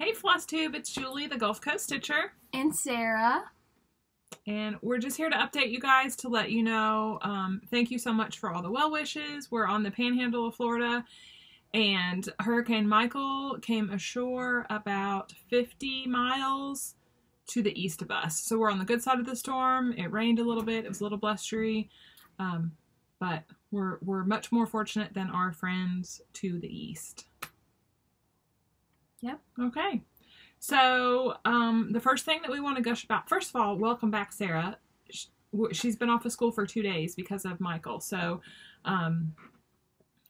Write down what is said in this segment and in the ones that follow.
Hey Flosstube, it's Julie, the Gulf Coast Stitcher. And Sarah. And we're just here to update you guys to let you know, thank you so much for all the well wishes. We're on the panhandle of Florida, and Hurricane Michael came ashore about 50 miles to the east of us. So we're on the good side of the storm. It rained a little bit. It was a little blustery, but we're much more fortunate than our friends to the east. Yep. Okay. So, the first thing that we want to gush about, first of all, welcome back, Sarah. She's been off of school for 2 days because of Michael. So,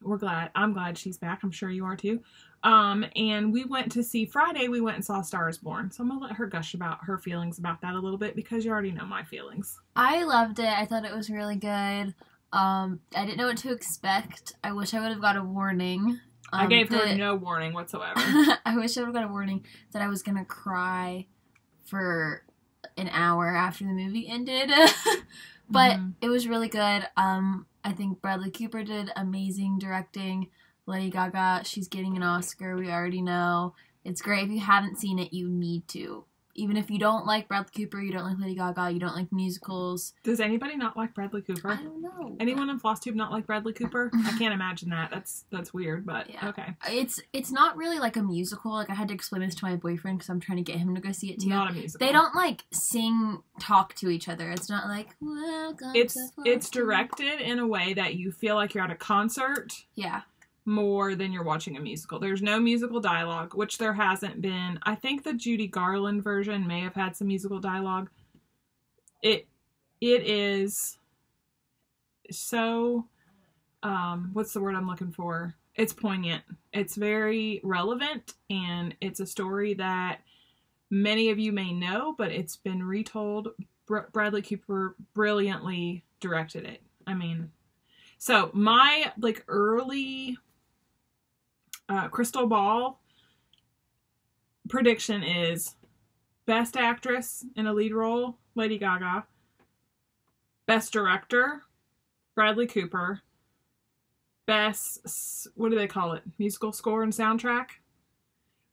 we're glad. I'm glad she's back. I'm sure you are too. And we went to see, Friday, we went and saw Star is Born. So I'm going to let her gush about her feelings about that a little bit because you already know my feelings. I loved it. I thought it was really good. I didn't know what to expect. I wish I would have got a warning. I gave her no warning whatsoever. I wish I would have got a warning that I was going to cry for an hour after the movie ended. But it was really good. I think Bradley Cooper did amazing directing. Lady Gaga, she's getting an Oscar. We already know. It's great. If you haven't seen it, you need to. Even if you don't like Bradley Cooper, you don't like Lady Gaga, you don't like musicals. Does anybody not like Bradley Cooper? I don't know. Anyone in Flosstube not like Bradley Cooper? I can't imagine that. That's weird, but yeah. Okay. It's not really like a musical. Like, I had to explain this to my boyfriend because I'm trying to get him to go see it too. Not a musical. They don't like talk to each other. It's not like, welcome to Flosstube. It's directed in a way that you feel like you're at a concert. Yeah. More than you're watching a musical. There's no musical dialogue, which there hasn't been. I think the Judy Garland version may have had some musical dialogue. It is so, what's the word I'm looking for? It's poignant. It's very relevant, and it's a story that many of you may know, but it's been retold. Bradley Cooper brilliantly directed it. I mean, so my early crystal ball prediction is Best Actress in a Lead Role, Lady Gaga. Best Director, Bradley Cooper. Best, what do they call it? Musical Score and Soundtrack.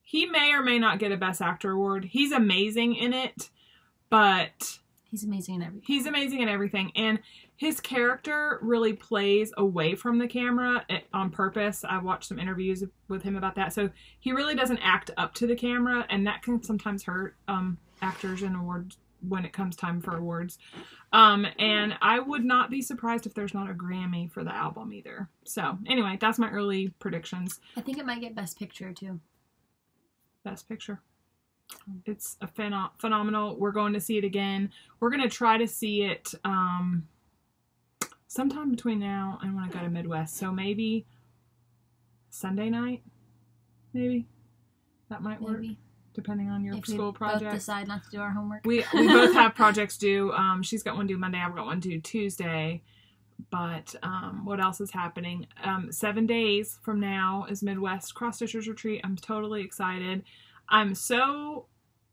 He may or may not get a Best Actor award. He's amazing in it, but he's amazing in everything. He's amazing in everything, and his character really plays away from the camera on purpose. I watched some interviews with him about that. So he really doesn't act up to the camera, and that can sometimes hurt actors in awards when it comes time for awards. And I would not be surprised if there's not a Grammy for the album either. So anyway, that's my early predictions. I think it might get Best Picture too. Best Picture. It's a phenomenal. We're going to see it again. We're going to try to see it sometime between now and when I go to Midwest. So maybe Sunday night, maybe. That might work, depending on your school project. If we both decide not to do our homework. We both have projects due. She's got one due Monday. I've got one due Tuesday. But what else is happening? 7 days from now is Midwest Crossdressers Retreat. I'm totally excited. I'm so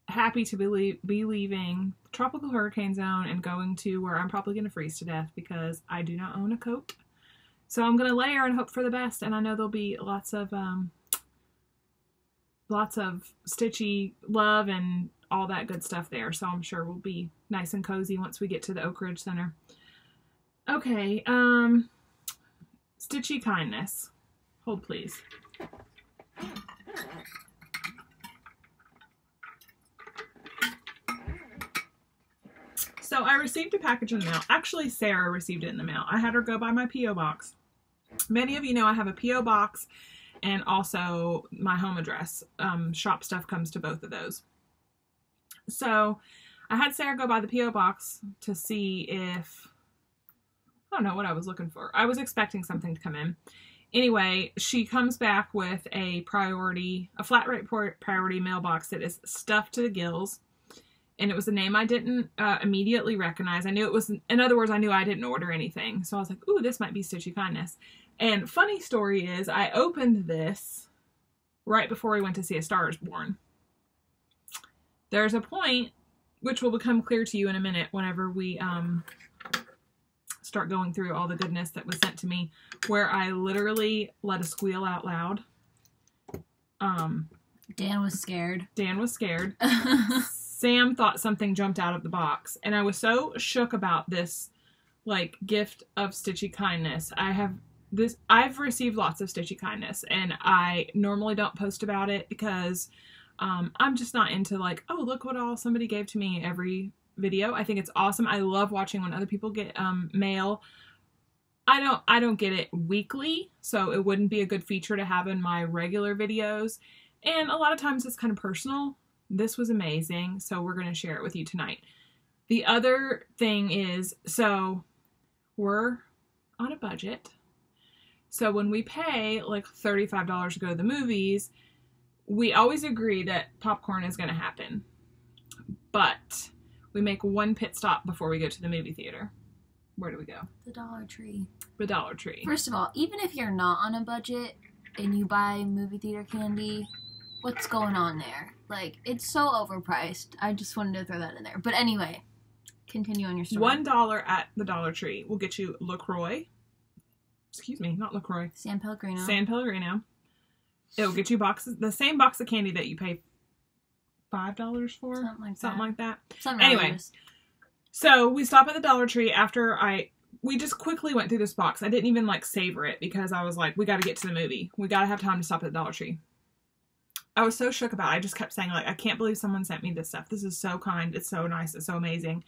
happy to be leaving tropical hurricane zone and going to where I'm probably going to freeze to death because I do not own a coat. So I'm going to layer and hope for the best, and I know there'll be lots of stitchy love and all that good stuff there. So I'm sure we'll be nice and cozy once we get to the Oak Ridge Center. Okay, stitchy kindness. Hold please. So I received a package in the mail. Actually, Sarah received it in the mail. I had her go by my P.O. box. Many of you know I have a P.O. box and also my home address. Shop stuff comes to both of those. So I had Sarah go by the P.O. box to see if, I don't know what I was looking for. I was expecting something to come in. Anyway, she comes back with a flat rate priority mailbox that is stuffed to the gills. And it was a name I didn't immediately recognize. I knew it was, in other words, I knew I didn't order anything. So I was like, ooh, this might be Stitchy Kindness. And funny story is, I opened this right before we went to see A Star is Born. There's a point, which will become clear to you in a minute whenever we start going through all the goodness that was sent to me, where I literally let a squeal out loud. Dan was scared. Dan was scared. Sam thought something jumped out of the box. And I was so shook about this, like, gift of stitchy kindness. I've received lots of stitchy kindness, and I normally don't post about it because I'm just not into, like, oh, look what all somebody gave to me every video. I think it's awesome. I love watching when other people get mail. I don't get it weekly, so it wouldn't be a good feature to have in my regular videos. And a lot of times it's kind of personal. This was amazing, so we're going to share it with you tonight. The other thing is, so we're on a budget. So when we pay like $35 to go to the movies, we always agree that popcorn is going to happen. But we make one pit stop before we go to the movie theater. Where do we go? The Dollar Tree. The Dollar Tree. First of all, even if you're not on a budget and you buy movie theater candy, what's going on there? Like, it's so overpriced. I just wanted to throw that in there. But anyway, continue on your story. $1 at the Dollar Tree will get you LaCroix. Excuse me, not LaCroix. San Pellegrino. San Pellegrino. It will get you boxes, the same box of candy that you pay $5 for. Something like that. Anyway, so we stop at the Dollar Tree after we just quickly went through this box. I didn't even like savor it because I was like, we got to get to the movie. We got to have time to stop at the Dollar Tree. I was so shook about it. I just kept saying, like, I can't believe someone sent me this stuff. This is so kind. It's so nice. It's so amazing.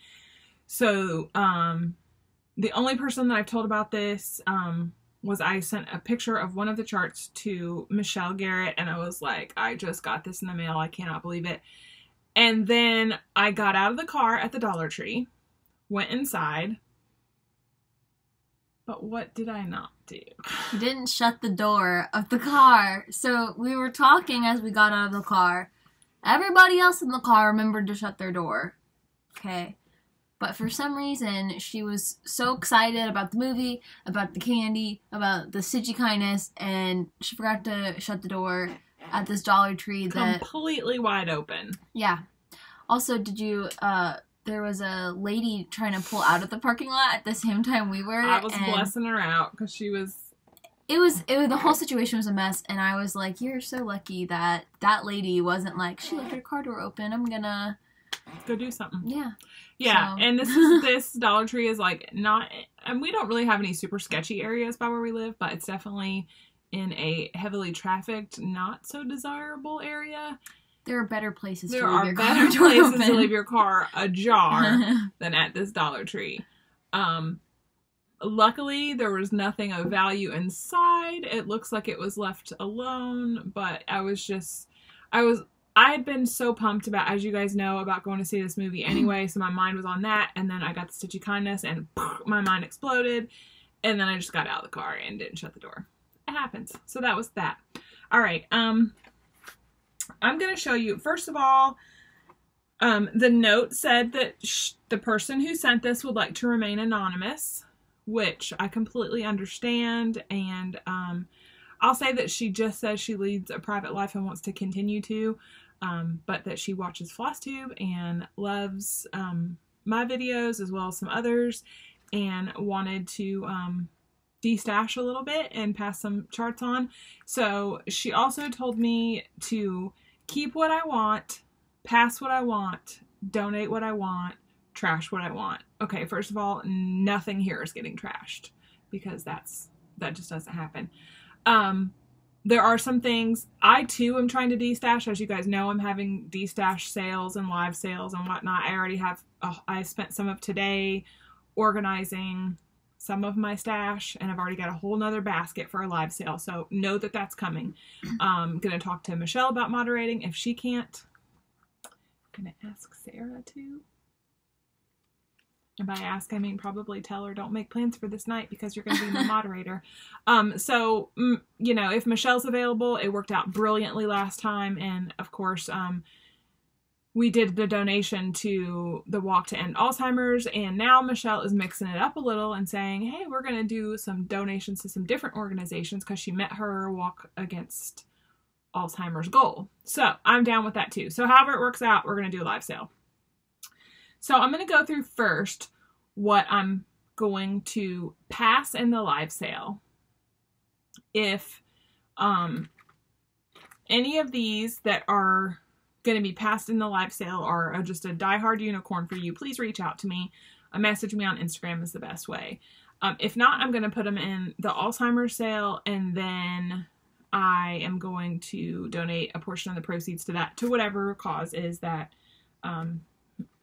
So, the only person that I've told about this, was I sent a picture of one of the charts to Michelle Garrett, and I was like, I just got this in the mail. I cannot believe it. And then I got out of the car at the Dollar Tree, went inside, but what did I not do? You didn't shut the door of the car. So we were talking as we got out of the car. Everybody else in the car remembered to shut their door. Okay. But for some reason, she was so excited about the movie, about the candy, about the stitchy kindness, and she forgot to shut the door at this Dollar Tree that... completely wide open. Yeah. Also, did you... there was a lady trying to pull out of the parking lot at the same time we were. I was blessing her out because she was... The whole situation was a mess, and I was like, you're so lucky that that lady wasn't like, she left her car door open, I'm gonna... go do something. Yeah. Yeah, so. And this Dollar Tree is like not... And we don't really have any super sketchy areas by where we live, but it's definitely in a heavily trafficked, not so desirable area. There are better places to leave your car ajar than at this Dollar Tree. Luckily, there was nothing of value inside. It looks like it was left alone, but I had been so pumped about, as you guys know, about going to see this movie anyway, so my mind was on that, and then I got the stitchy kindness, and my mind exploded, and then I just got out of the car and didn't shut the door. It happens. So that was that. All right, I'm going to show you, first of all, the note said that the person who sent this would like to remain anonymous, which I completely understand, and I'll say that she just says she leads a private life and wants to continue to, but that she watches Flosstube and loves my videos as well as some others, and wanted to de-stash a little bit and pass some charts on. So she also told me to keep what I want, pass what I want, donate what I want, trash what I want. Okay, first of all, nothing here is getting trashed because that just doesn't happen. There are some things I too am trying to de-stash. As you guys know, I'm having de-stash sales and live sales and whatnot. I already have, I spent some of today organizing some of my stash, and I've already got a whole nother basket for a live sale. So know that that's coming. I'm going to talk to Michelle about moderating. If she can't, I'm going to ask Sarah too. And by ask, I mean probably tell her, don't make plans for this night because you're going to be my moderator. So, you know, if Michelle's available, it worked out brilliantly last time. And of course, we did the donation to the Walk to End Alzheimer's. And now Michelle is mixing it up a little and saying, hey, we're going to do some donations to some different organizations because she met her Walk Against Alzheimer's goal. So I'm down with that too. So however it works out, we're going to do a live sale. So I'm going to go through first what I'm going to pass in the live sale. If any of these that are going to be passed in the live sale are just a diehard unicorn for you, please reach out to me. A message me on Instagram is the best way. If not, I'm going to put them in the Alzheimer's sale, and then I am going to donate a portion of the proceeds to that, to whatever cause is that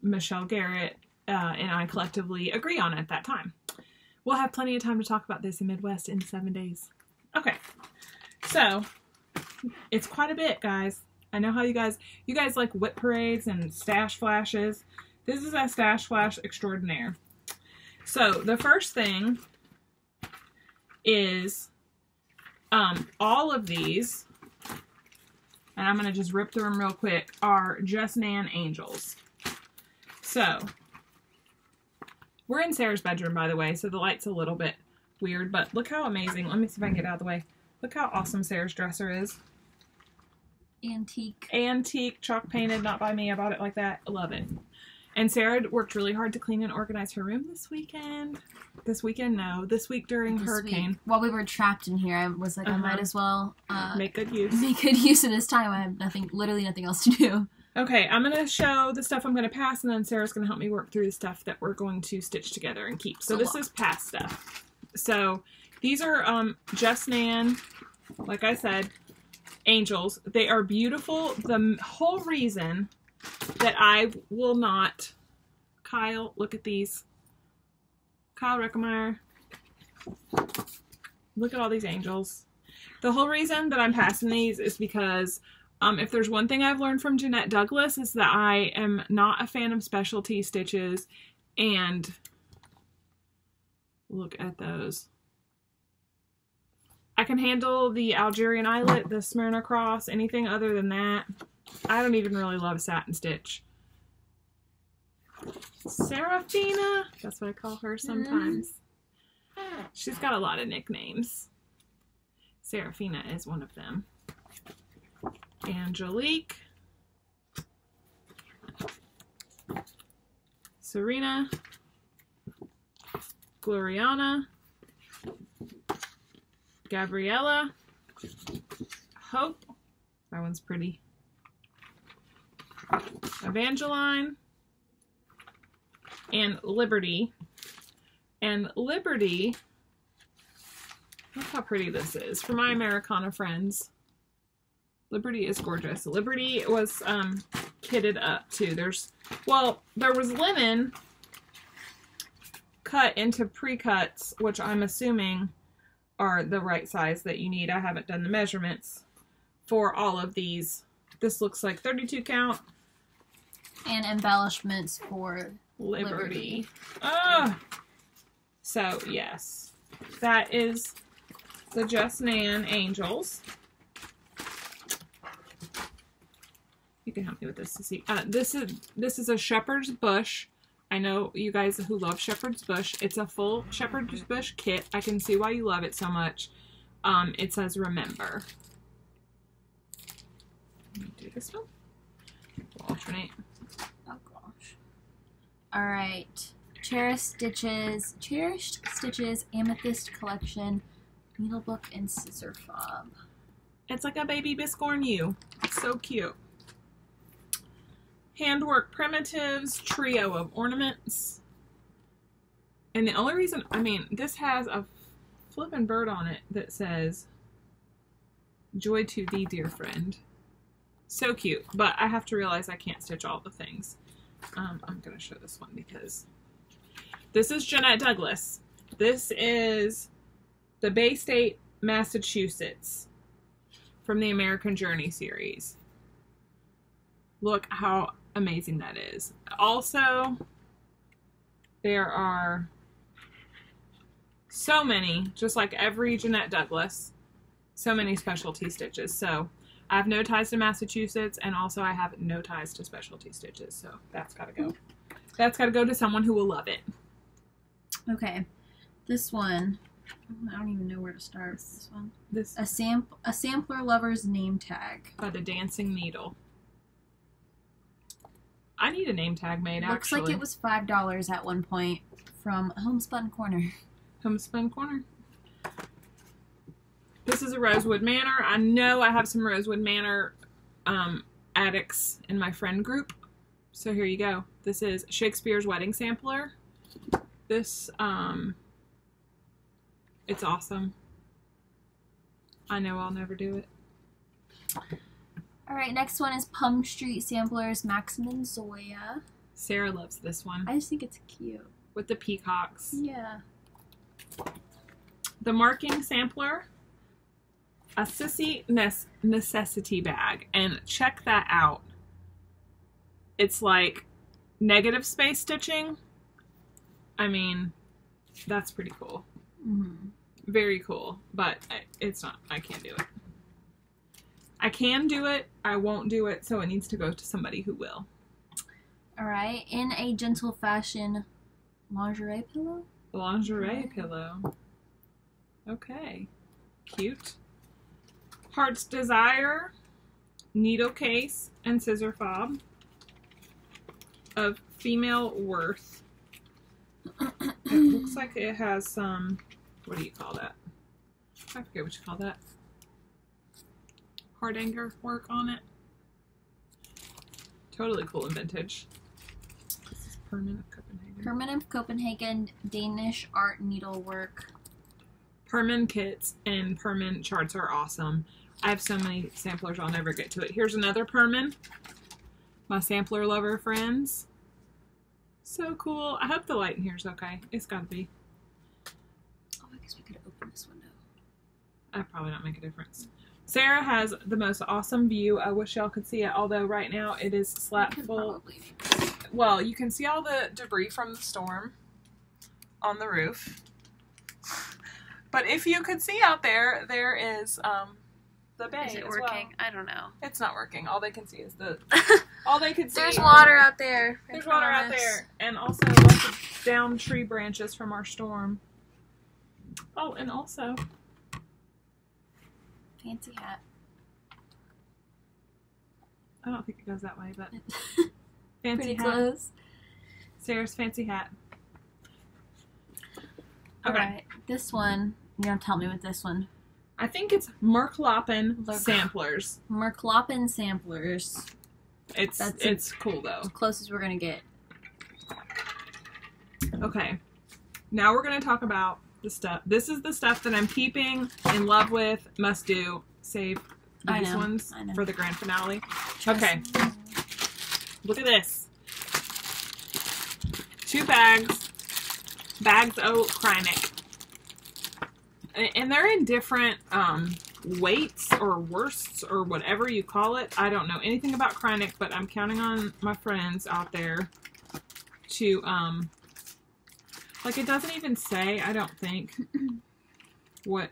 Michelle Garrett and I collectively agree on at that time. We'll have plenty of time to talk about this in Midwest in 7 days. Okay, so it's quite a bit, guys. I know how you guys like whip parades and stash flashes. This is a stash flash extraordinaire. So the first thing is all of these, and I'm going to just rip through them real quick, are Just Nan Angels. So we're in Sarah's bedroom, by the way, so the light's a little bit weird, but look how amazing. Let me see if I can get it out of the way. Look how awesome Sarah's dresser is. Antique. Antique, chalk painted, not by me. I bought it like that. I love it. And Sarah worked really hard to clean and organize her room this weekend. This weekend? No. This week during hurricane. While we were trapped in here, I was like, I might as well make good use. Make good use of this time. I have literally nothing else to do. Okay, I'm going to show the stuff I'm going to pass, and then Sarah's going to help me work through the stuff that we're going to stitch together and keep. So this is past stuff. So these are Just Nan, like I said, Angels. They are beautiful. The whole reason that I will not... Kyle, look at these. Kyle Reckemeyer. Look at all these angels. The whole reason that I'm passing these is because if there's one thing I've learned from Jeanette Douglas is that I am not a fan of specialty stitches, and look at those. I can handle the Algerian eyelet, the Smyrna cross, anything other than that. I don't even really love a satin stitch. Serafina, that's what I call her sometimes. She's got a lot of nicknames. Serafina is one of them. Angelique. Serena. Gloriana. Gabriella. Hope. That one's pretty. Evangeline. And Liberty. And Liberty, look how pretty this is. For my Americana friends, Liberty is gorgeous. Liberty was kitted up too. there was linen cut into pre-cuts, which I'm assuming are the right size that you need. I haven't done the measurements for all of these. This looks like 32 count. And embellishments for Liberty. Oh! So, yes. That is the Just Nan Angels. You can help me with this to see. This is a Shepherd's Bush. I know you guys who love Shepherd's Bush. It's a full Shepherd's Bush kit. I can see why you love it so much. It says Remember. Let me do this one. We'll alternate. Oh gosh. Alright. Cherished Stitches, Amethyst Collection, Needlebook, and Scissor Fob. It's like a baby Biscorn U. It's so cute. Handwork Primitives, Trio of Ornaments. And the only reason, I mean, this has a flippin' bird on it that says, Joy to thee, dear friend. So cute, but I have to realize I can't stitch all the things. I'm going to show this one because this is Jeanette Douglas. This is the Bay State, Massachusetts from the American Journey series. Look how amazing that is. Also, there are so many, just like every Jeanette Douglas, so many specialty stitches. So I have no ties to Massachusetts, and also I have no ties to specialty stitches, so that's got to go. That's got to go to someone who will love it. Okay, this one, I don't even know where to start with this one. A Sampler Lover's Name Tag. By the Dancing Needle. I need a name tag made, Looks actually. like it was $5 at one point from Homespun Corner. Homespun Corner. This is a Rosewood Manor. I know I have some Rosewood Manor addicts in my friend group. So here you go. This is Shakespeare's Wedding Sampler. This, it's awesome. I know I'll never do it. Alright, next one is Plum Street Samplers, Maxim and Zoya. Sarah loves this one. I just think it's cute. With the peacocks. Yeah. The Marking Sampler. A Sissy Necessity Bag. And check that out. It's like negative space stitching. I mean, that's pretty cool. Mm-hmm. Very cool. But it's not. I can't do it. I can do it. I won't do it. So it needs to go to somebody who will. Alright. In a Gentle Fashion lingerie pillow? Lingerie pillow. Okay. Cute. Heart's Desire. Needle case and scissor fob. Of Female Worth. It looks like it has some, what do you call that? I forget what you call that. Hard anchor work on it. Totally cool and vintage. This is Permanent of Copenhagen. Permanent of Copenhagen Danish art needlework. Permanent kits and permanent charts are awesome. I have so many samplers, I'll never get to it. Here's another permanent. My sampler lover friends. So cool. I hope the light in here is okay. It's gotta be. Oh, I guess we could open this window. That'd probably not make a difference. Sarah has the most awesome view. I wish y'all could see it, although right now it is slap full. Well, you can see all the debris from the storm on the roof. But if you could see out there, there is the bay. Is it as working? well. I don't know. It's not working. All they can see is the. All they can see. There's water out there. There's water out there, and also lots of down tree branches from our storm. Oh, and also fancy hat. I don't think it goes that way, but fancy Pretty hat. close. Sarah's fancy hat. Okay. Alright, this one. You're gonna tell me with this one. I think it's Merkloppen Samplers. Merkloppen Samplers. It's cool though. As close as we're gonna get. Okay. Now we're gonna talk about the stuff. This is the stuff that I'm keeping, in love with, must do, save these ones for the grand finale. Okay. Look at this. 2 bags. Bags o' Kreinik. And they're in different weights or worsts or whatever you call it. I don't know anything about Kreinik, but I'm counting on my friends out there to, like, it doesn't even say, I don't think, what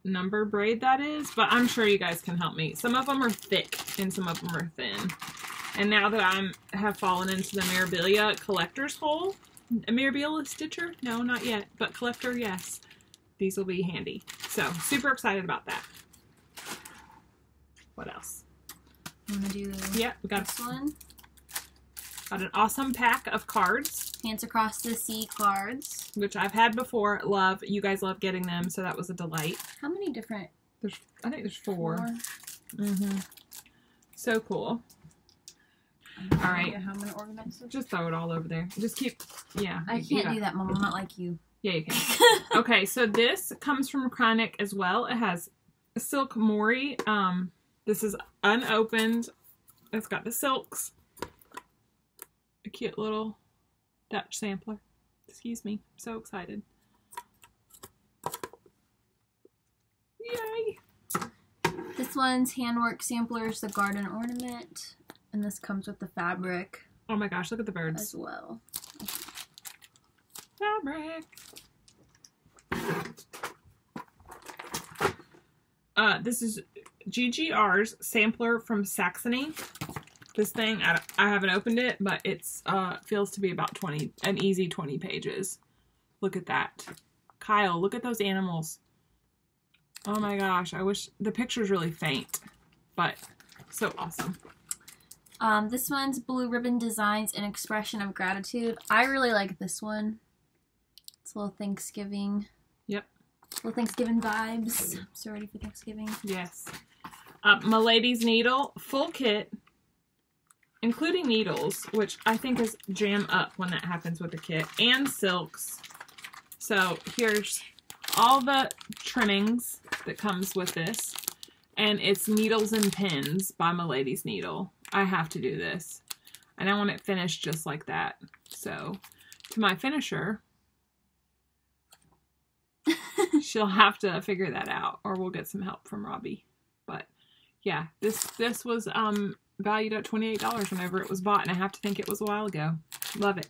number braid that is, but I'm sure you guys can help me. Some of them are thick and some of them are thin. And now that I have fallen into the Mirabilia collector's hole, a Mirabilia stitcher? No, not yet, but collector, yes. These will be handy. So, super excited about that. What else? I'm gonna do we got this one. Got an awesome pack of cards. Hands Across the Sea cards. Which I've had before. Love. You guys love getting them, so that was a delight. How many different? I think there's 4. Mm-hmm. So cool. All right. How I'm gonna organize this? Just throw it all over there. Just keep, yeah. I can't do that, Mom. I'm not like you. Yeah, you can. Okay, so this comes from Kreinik as well. It has Silk Mori. This is unopened. It's got the silks. A cute little Dutch sampler. Excuse me. So excited. Yay! This one's Handwork Samplers, the Garden Ornament. And this comes with the fabric. Oh my gosh, look at the birds. As well. Fabric. This is GGR's sampler from Saxony. This thing, I haven't opened it, but it's feels to be about an easy 20 pages. Look at that. Kyle, look at those animals. Oh my gosh, I wish the picture's really faint, but so awesome. This one's Blue Ribbon Designs, An Expression of Gratitude. I really like this one. It's a little Thanksgiving. Yep. Little Thanksgiving vibes. So ready for Thanksgiving. Yes. My Lady's Needle, full kit, including needles, which I think is jam up when that happens with a kit, and silks. So here's all the trimmings that comes with this, and it's Needles and Pins by My Lady's Needle. I have to do this, and I want it finished just like that. So to my finisher, she'll have to figure that out, or we'll get some help from Robbie. But yeah, this was valued at $28 whenever it was bought, and I have to think it was a while ago. Love it.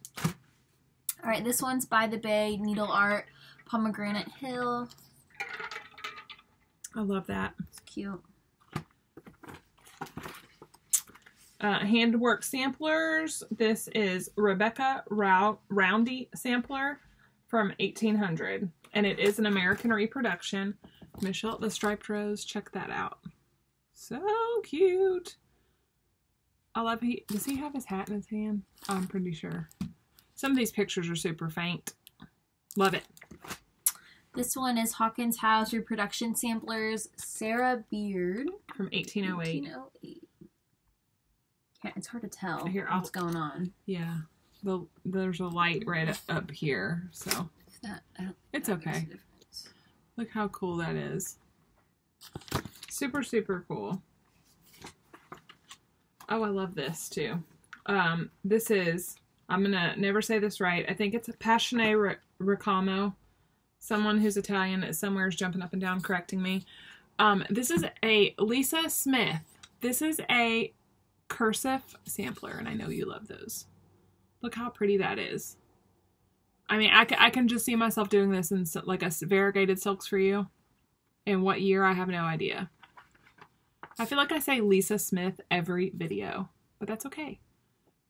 All right, this one's by the Bay Needle Art, Pomegranate Hill. I love that. It's cute. Handwork samplers. This is Rebecca Rowdy sampler from 1800, and it is an American reproduction. Michelle the Striped Rose, check that out. So cute. I love does he have his hat in his hand? I'm pretty sure. Some of these pictures are super faint. Love it. This one is Hawkins House Reproduction Samplers, Sarah Beard. From 1808. 1808. Yeah, it's hard to tell Here, what's going on. Yeah. There's a light right up here, so it's okay. Look how cool that is. Super, super cool. Oh, I love this too. This is, I'm gonna never say this right. I think it's a Passionate Ricamo. Someone who's Italian is somewhere is jumping up and down correcting me. This is a Lisa Smith. This is a Cursive Sampler, and I know you love those. Look how pretty that is. I mean, I can just see myself doing this in like a variegated silks for you. In what year, I have no idea. I feel like I say Lisa Smith every video, but that's okay,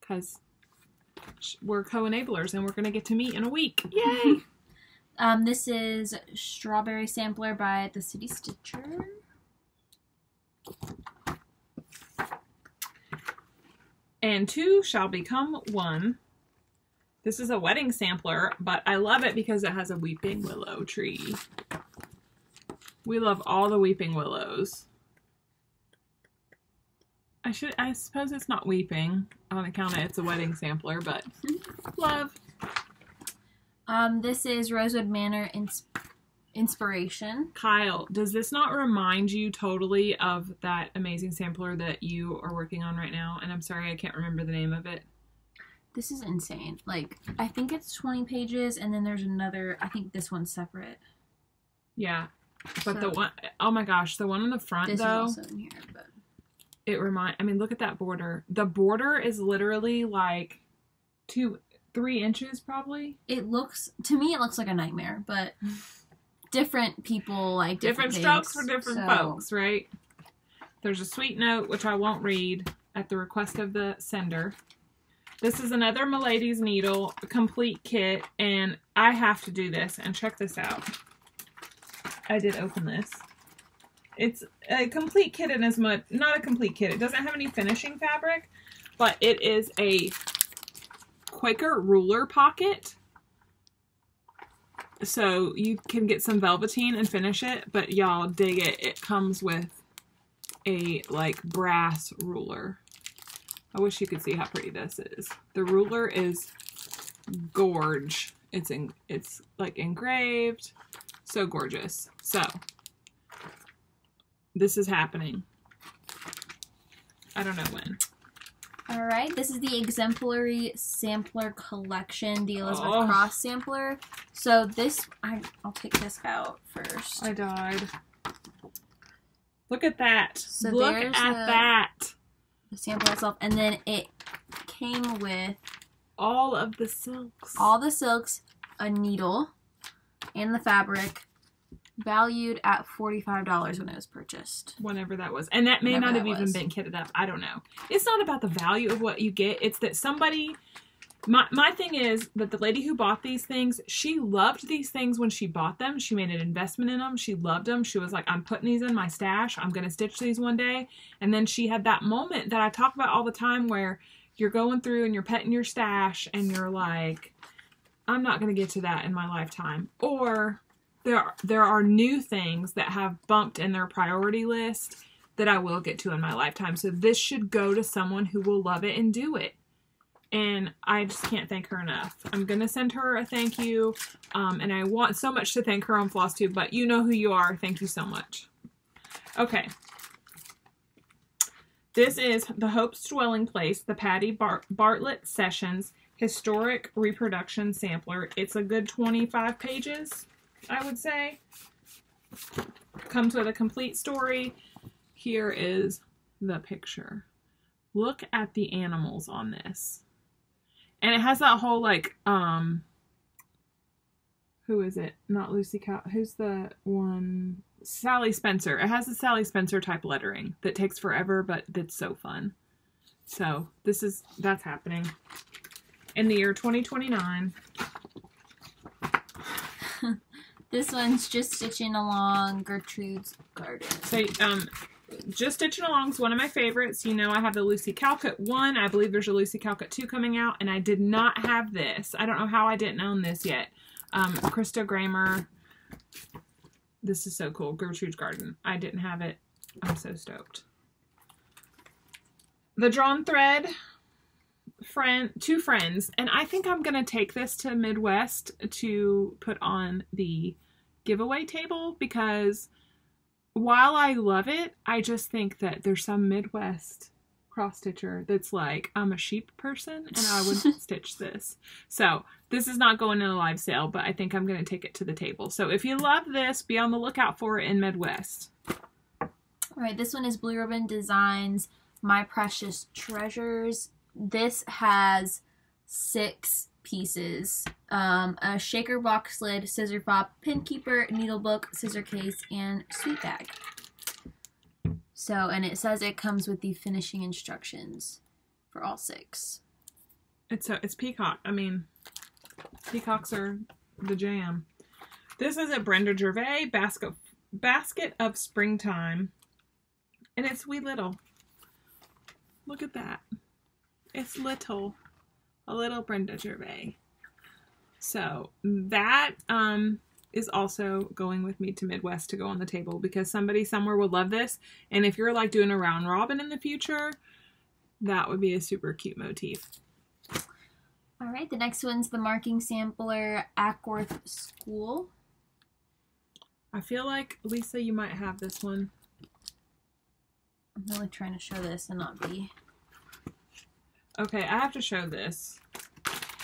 because we're co-enablers and we're going to get to meet in a week. Yay! This is Strawberry Sampler by the City Stitcher. And two shall become one. This is a wedding sampler, but I love it because it has a weeping willow tree. We love all the weeping willows. I suppose it's not weeping on account of it's a wedding sampler, but love. This is Rosewood Manor Inspiration. Kyle, does this not remind you totally of that amazing sampler that you are working on right now? And I'm sorry, I can't remember the name of it. This is insane. Like, I think it's 20 pages, and then there's another, I think this one's separate. Yeah. But so, the one, oh my gosh, the one on the front, this though. Is also in here, but I mean, look at that border. The border is literally like 3 inches, probably. It looks, to me, it looks like a nightmare, but different people like different strokes for different folks, right? There's a sweet note, which I won't read, at the request of the sender. This is another My Lady's Needle complete kit, and I have to do this, and check this out. I did open this. It's a complete kit in as much, not a complete kit. It doesn't have any finishing fabric, but it is a Quaker ruler pocket. So you can get some velveteen and finish it, but y'all dig it. It comes with a like brass ruler. I wish you could see how pretty this is. The ruler is gorge. It's like engraved. So gorgeous. So this is happening. I don't know when. All right, this is the Exemplary Sampler Collection, the Elizabeth Cross Sampler. So this, I'll take this out first. I died. Look at that. So look at that. The sampler itself, and then it came with all of the silks. All the silks, a needle, and the fabric, valued at $45 when it was purchased. Whenever that was. And that may not have even been kitted up. I don't know. It's not about the value of what you get. It's that somebody... My thing is that the lady who bought these things, she loved these things when she bought them. She made an investment in them. She loved them. She was like, I'm putting these in my stash. I'm going to stitch these one day. And then she had that moment that I talk about all the time where you're going through and you're petting your stash and you're like, I'm not going to get to that in my lifetime. Or there are new things that have bumped in their priority list that I will get to in my lifetime. So this should go to someone who will love it and do it. And I just can't thank her enough. I'm going to send her a thank you. And I want so much to thank her on Flosstube, but you know who you are. Thank you so much. Okay. This is The Hope's Dwelling Place, the Patty Bartlett Sessions Historic Reproduction Sampler. It's a good 25 pages, I would say. Comes with a complete story. Here is the picture. Look at the animals on this. And it has that whole, like, who is it? Not Lucy Cow. Who's the one? Sally Spencer. It has the Sally Spencer type lettering that takes forever, but that's so fun. So that's happening in the year 2029. This one's Just Stitching Along Gertrude's Garden. So, Just Stitching Along is one of my favorites. You know, I have the Lucy Calcutt 1. I believe there's a Lucy Calcutt 2 coming out, and I did not have this. I don't know how I didn't own this yet. Krista Grammer. This is so cool. Gertrude's Garden. I didn't have it. I'm so stoked. The Drawn Thread. Two friends. And I think I'm going to take this to Midwest to put on the giveaway table, because while I love it, I just think that there's some Midwest cross-stitcher that's like, I'm a sheep person and I would stitch this. So this is not going in a live sale, but I think I'm going to take it to the table. So if you love this, be on the lookout for it in Midwest. All right, this one is Blue Ribbon Designs, My Precious Treasures. This has 6 pieces. A shaker box lid, scissor fob, pin keeper, needle book, scissor case, and sweet bag. So, and it says it comes with the finishing instructions for all 6. It's peacock. I mean, peacocks are the jam. This is a Brenda Gervais basket of springtime. And it's wee little. Look at that. It's little. A little Brenda Gervais. So that is also going with me to Midwest to go on the table, because somebody somewhere would love this. And if you're like doing a round robin in the future, that would be a super cute motif. All right, the next one's the Marking Sampler Acworth School. I feel like, Lisa, you might have this one. I'm really trying to show this and not be... Okay, I have to show this.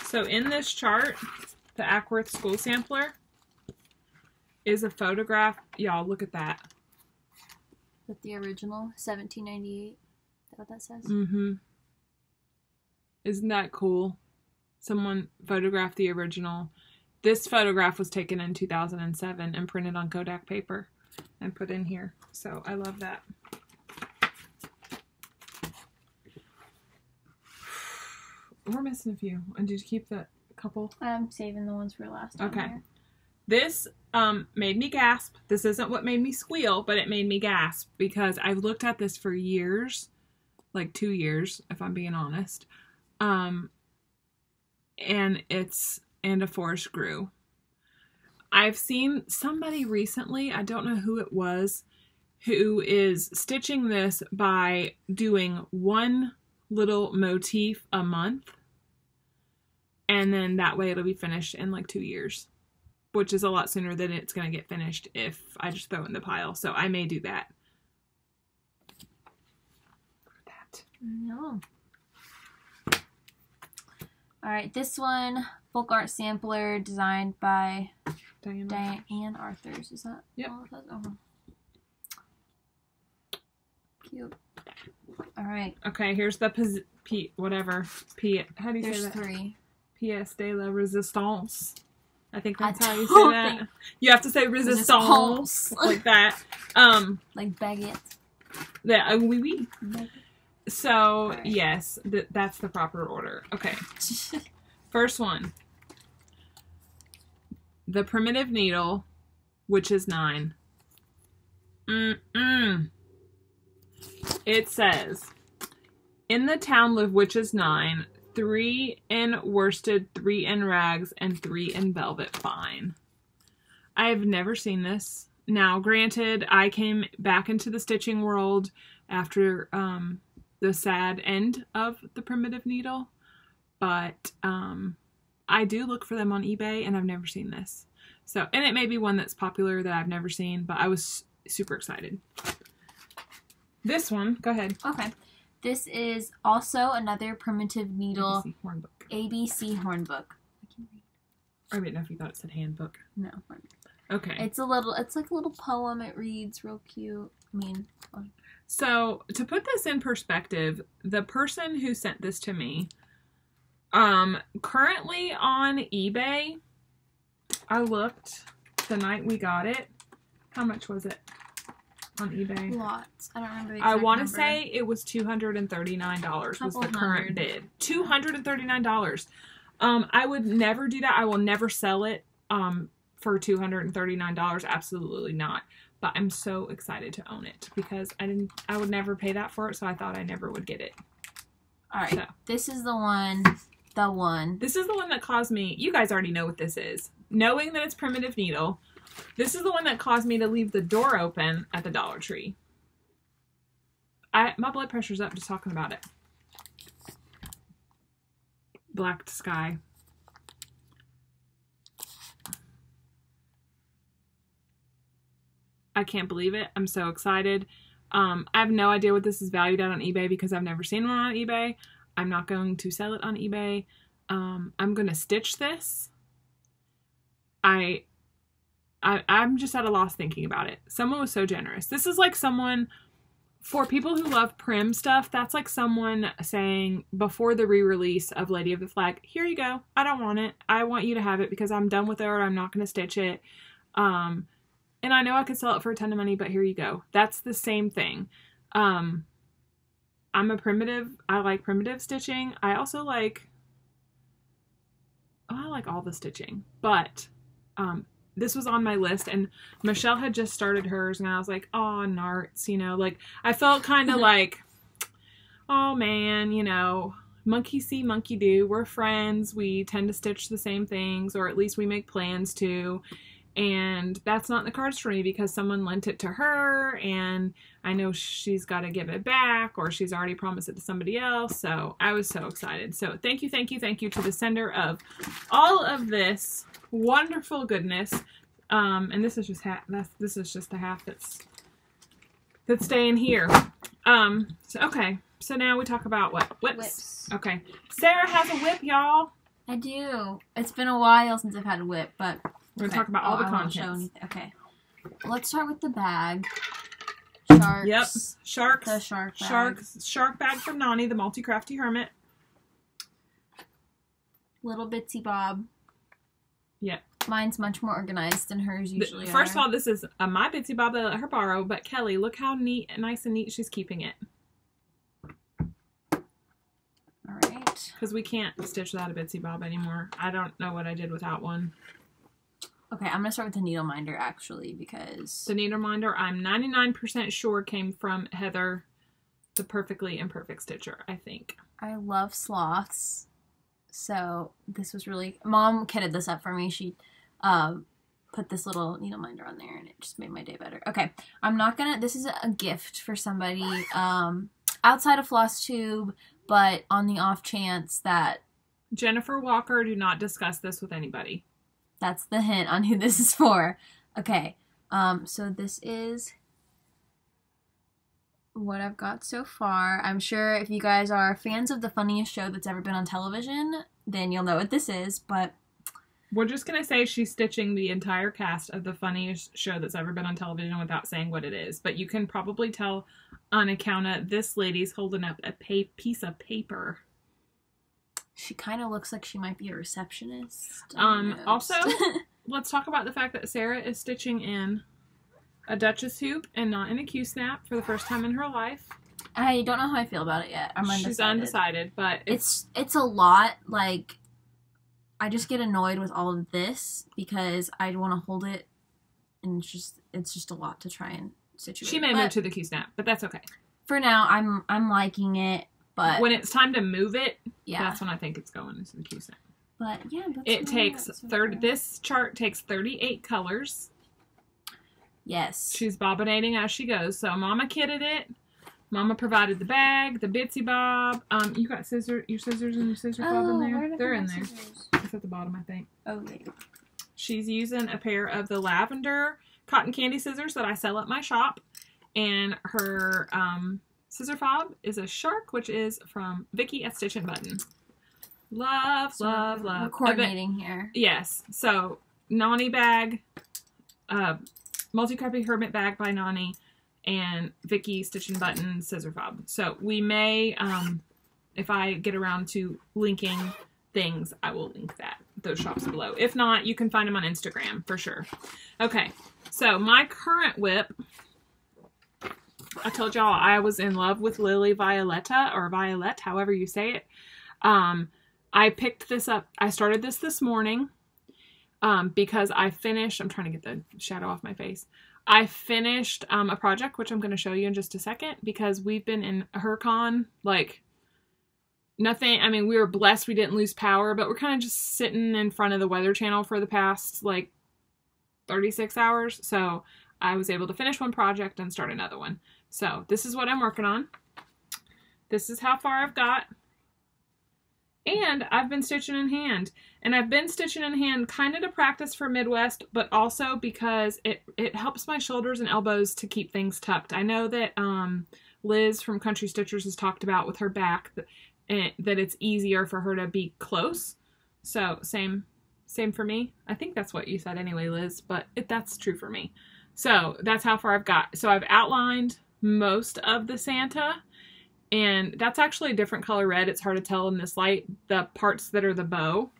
So in this chart, the Acworth School Sampler is a photograph. Y'all, look at that. With the original, 1798. Is that what that says? Mm-hmm. Isn't that cool? Someone photographed the original. This photograph was taken in 2007 and printed on Kodak paper and put in here. So I love that. We're missing a few. And did you keep the couple? I'm saving the ones for last. Okay. This made me gasp. This isn't what made me squeal, but it made me gasp because I've looked at this for years, like 2 years, if I'm being honest. And a forest grew. I've seen somebody recently, I don't know who it was, who is stitching this by doing one little motif a month, and then that way it'll be finished in like 2 years, which is a lot sooner than it's going to get finished if I just throw it in the pile. So I may do that. No. All right, this one, Folk Art Sampler, designed by Diane Arthurs. Is that all of those? Oh. Cute. All right. Okay, here's the whatever. How do you say that? There's 3. Pièce de la résistance. I think that's how you say that. You have to say resistance like that. Like baguette. Yeah, oui, oui. So, right. Yes, that's the proper order. Okay. First one. The Primitive Needle, which is 9. It says, in the town live witches 9, 3 in worsted, 3 in rags, and 3 in velvet fine. I've never seen this. Now, granted, I came back into the stitching world after the sad end of the primitive needle, but I do look for them on eBay, and I've never seen this. So, and it may be one that's popular that I've never seen, but I was super excited. This one, go ahead. Okay. This is also another primitive needle ABC Hornbook. ABC Hornbook. I can read. I didn't know if you thought it said handbook. No, Hornbook. Okay. It's like a little poem. It reads real cute. I mean, fun. So, to put this in perspective, the person who sent this to me, currently on eBay, I looked the night we got it. How much was it on eBay? Lots. I don't remember the exact I want to number. say it was $239 was the current bid. $239. I would never do that. I will never sell it for $239. Absolutely not. But I'm so excited to own it because I would never pay that for it, so I thought I never would get it. All right. So. This is the one. The one. This is the one that caused me, you guys already know what this is. Knowing that it's primitive needle, this is the one that caused me to leave the door open at the Dollar Tree. My blood pressure's up just talking about it. Black Sky. I can't believe it. I'm so excited. I have no idea what this is valued at on eBay because I've never seen one on eBay. I'm not going to sell it on eBay. I'm going to stitch this. I'm just at a loss thinking about it. Someone was so generous. This is like someone, for people who love prim stuff, that's like someone saying before the re-release of Lady of the Flag, here you go. I don't want it. I want you to have it because I'm done with it or I'm not going to stitch it. And I know I could sell it for a ton of money, but here you go. That's the same thing. I'm a primitive. I like primitive stitching. I also like, I like all the stitching, but this was on my list and Michelle had just started hers and I was like, oh, narts, you know, like I felt kind of like, oh man, you know, monkey see, monkey do. We're friends. We tend to stitch the same things, or at least we make plans to. And that's not in the cards for me because someone lent it to her and I know she's got to give it back or she's already promised it to somebody else. So I was so excited. So thank you to the sender of all of this wonderful goodness. And this is just this is just the half that's staying here. So okay. So now we talk about what? Whips. Okay. Sarah has a whip, y'all. I do. It's been a while since I've had a whip, but we're going to talk about all the contents. Okay. Let's start with the bag. Sharks. Yep. Sharks. The shark bag. Shark bag from Nani, the Multi-Crafty Hermit. Little Bitsy Bob. Yep. Mine's much more organized than hers usually First of all, this is my Bitsy Bob that I let her borrow, but Kelly, look how nice and neat she's keeping it. Alright. Because we can't stitch without a Bitsy Bob anymore. I don't know what I did without one. Okay, I'm going to start with the needle minder, actually, because... The needle minder, I'm 99% sure came from Heather, the Perfectly Imperfect Stitcher, I think. I love sloths, so this was really... Mom kitted this up for me. She put this little needle minder on there, and it just made my day better. Okay, I'm not going to... This is a gift for somebody outside of Flosstube, but on the off chance that... Jennifer Walker, do not discuss this with anybody. That's the hint on who this is for. Okay, so this is what I've got so far. I'm sure if you guys are fans of the funniest show that's ever been on television, then you'll know what this is, but... We're just going to say she's stitching the entire cast of the funniest show that's ever been on television without saying what it is. But you can probably tell on account of this lady's holding up a piece of paper. She kind of looks like she might be a receptionist. Also, let's talk about the fact that Sarah is stitching in a Duchess hoop and not in a Q-snap for the first time in her life. I don't know how I feel about it yet. I'm undecided. She's undecided, but it's a lot. Like, I just get annoyed with all of this because I want to hold it, and it's just a lot to try and situate. She may move to the Q-snap, but that's okay. For now, I'm liking it. But when it's time to move it, yeah, that's when I think it's going into the Q-snap. But yeah, it takes 30. This chart takes 38 colors. Yes. She's bobbinating as she goes. So Mama kitted it. Mama provided the bag, the Bitsy Bob. You got your scissors and your scissor fob in there? They're in there. Scissors? It's at the bottom, I think. Oh, yeah. She's using a pair of the lavender cotton candy scissors that I sell at my shop. And her scissor fob is a shark, which is from Vicky at Stitch and Button. Love, love, love. We're coordinating here. Yes. So, Nani bag, Multi-Crappy Hermit bag by Nani, and Vicky Stitch and Button scissor fob. So, we may, if I get around to linking things, I will link those shops below. If not, you can find them on Instagram for sure. Okay. So, my current whip, I told y'all I was in love with Lily Violetta, or Violet, however you say it. I picked this up. I started this morning because I finished. I'm trying to get the shadow off my face. I finished a project, which I'm going to show you in just a second, because we've been in HerCon, like, nothing. I mean, we were blessed we didn't lose power, but we're kind of just sitting in front of the Weather Channel for the past, like, 36 hours. So I was able to finish one project and start another one. So this is what I'm working on. This is how far I've got. And I've been stitching in hand. And I've been stitching in hand kind of to practice for Midwest, but also because it helps my shoulders and elbows to keep things tucked. I know that Liz from Country Stitchers has talked about with her back that it's easier for her to be close. So same for me. I think that's what you said anyway, Liz, but that's true for me. So that's how far I've got. So I've outlined most of the Santa, and that's actually a different color red. It's hard to tell in this light, the parts that are the bow.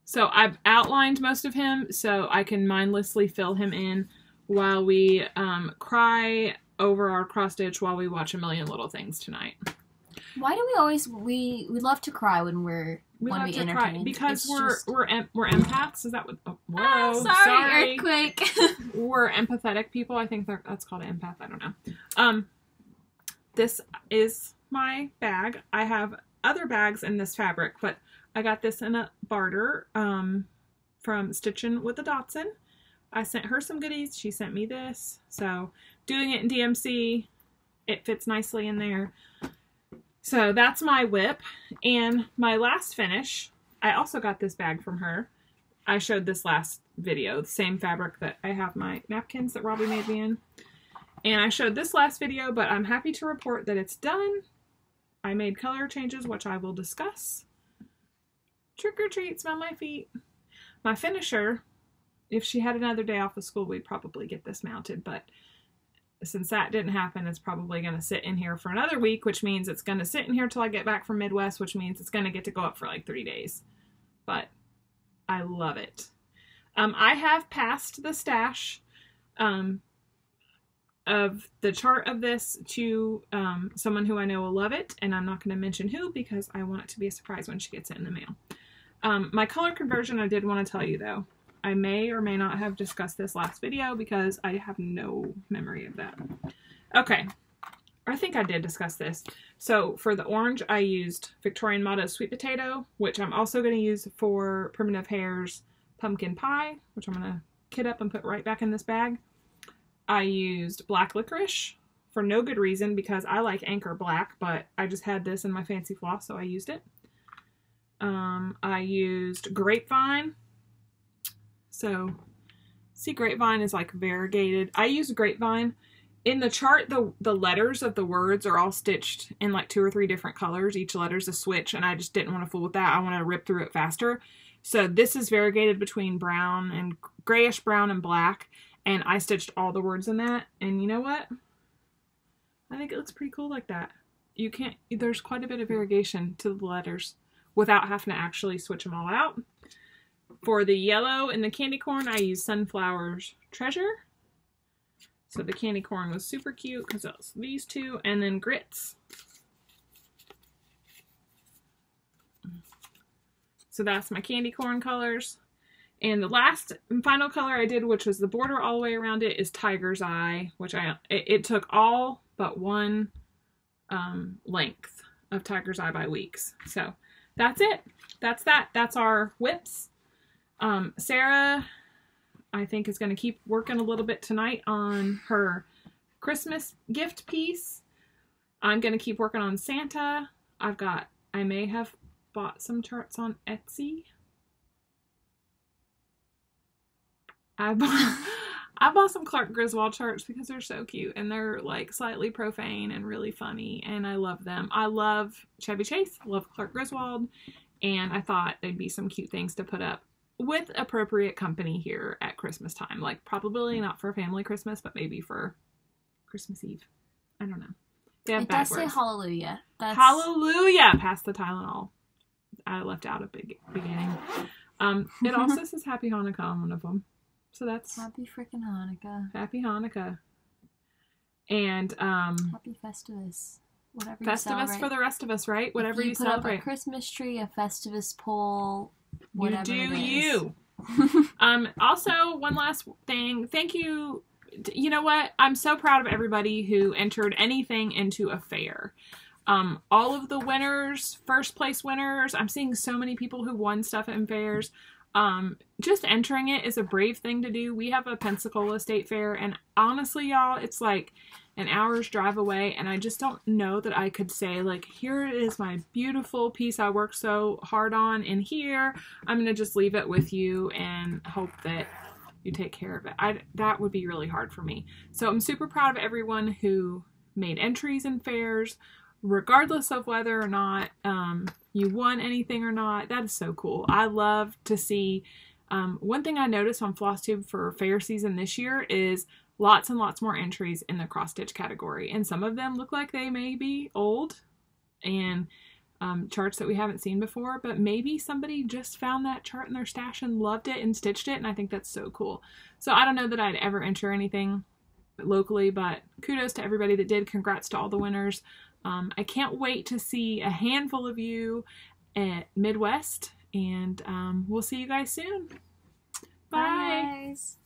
So I've outlined most of him so I can mindlessly fill him in while we cry over our cross stitch while we watch A Million Little Things tonight. Why do we always, we love to cry when we entertain? Because we're empaths. Is that what? Oh, whoa! Oh, sorry, earthquake. We're empathetic people. I think that's called an empath. I don't know. This is my bag. I have other bags in this fabric, but I got this in a barter from Stitchin' with the Dotson. I sent her some goodies. She sent me this. So doing it in DMC, it fits nicely in there. So that's my whip. And my last finish, I also got this bag from her. I showed this last video, the same fabric that I have my napkins that Robbie made me in. And I showed this last video, but I'm happy to report that it's done. I made color changes, which I will discuss. Trick or treat, smell my feet. My finisher, if she had another day off of school, we'd probably get this mounted, but since that didn't happen, it's probably going to sit in here for another week, which means it's going to sit in here till I get back from Midwest, which means it's going to get to go up for like 3 days. But I love it. I have passed the stash of the chart of this to someone who I know will love it, and I'm not going to mention who because I want it to be a surprise when she gets it in the mail. My color conversion, I did want to tell you though. I may or may not have discussed this last video because I have no memory of that. Okay, I think I did discuss this. So for the orange, I used Victorian Motto Sweet Potato, which I'm also going to use for Primitive Hair's Pumpkin Pie, which I'm going to kit up and put right back in this bag. I used Black Licorice for no good reason because I like Anchor Black, but I just had this in my fancy floss, so I used it. I used Grapevine. So, see, Grapevine is like variegated. I use Grapevine. In the chart, the letters of the words are all stitched in like 2 or 3 different colors. Each letter's a switch, and I just didn't want to fool with that. I want to rip through it faster. So this is variegated between brown and grayish brown and black, and I stitched all the words in that. And you know what? I think it looks pretty cool like that. There's quite a bit of variegation to the letters without having to actually switch them all out. For the yellow and the candy corn, I used Sunflower's Treasure. So the candy corn was super cute because it was these two. And then grits. So that's my candy corn colors. And the last and final color I did, which was the border all the way around it, is Tiger's Eye, which it took all but one length of Tiger's Eye by Weeks. So that's it. That's that. That's our whips. Sarah I think, is going to keep working a little bit tonight on her Christmas gift piece. I'm going to keep working on Santa. I may have bought some charts on Etsy. I bought some Clark Griswold charts because they're so cute and they're like slightly profane and really funny, and I love them. I love Chevy Chase, love Clark Griswold, and I thought they'd be some cute things to put up with appropriate company here at Christmas time. Like, probably not for family Christmas, but maybe for Christmas Eve. I don't know. They have It bad does say words. hallelujah. Hallelujah! Past the Tylenol. I left out a beginning. It also says Happy Hanukkah on one of them. So that's... Happy freaking Hanukkah. Happy Hanukkah. And, Happy Festivus. Whatever you Festivus celebrate. for the rest of us, right? Whatever you put celebrate. up a Christmas tree, a Festivus pole, whatever you do it is. you. Also, one last thing. Thank you. You know what? I'm so proud of everybody who entered anything into a fair. All of the winners, first place winners, I'm seeing so many people who won stuff in fairs. Just entering it is a brave thing to do. We have a Pensacola State Fair, and honestly, y'all, it's like an hour's drive away, and I just don't know that I could say, like, here is my beautiful piece I worked so hard on, and here, I'm going to just leave it with you and hope that you take care of it. That would be really hard for me. So I'm super proud of everyone who made entries in fairs, regardless of whether or not you won anything or not. That is so cool. I love to see, one thing I noticed on Flosstube for fair season this year is lots and lots more entries in the cross stitch category, and some of them look like they may be old and charts that we haven't seen before, but maybe somebody just found that chart in their stash and loved it and stitched it, and I think that's so cool. So I don't know that I'd ever enter anything locally, but kudos to everybody that did. Congrats to all the winners. I can't wait to see a handful of you at Midwest, and we'll see you guys soon. Bye. Bye, guys.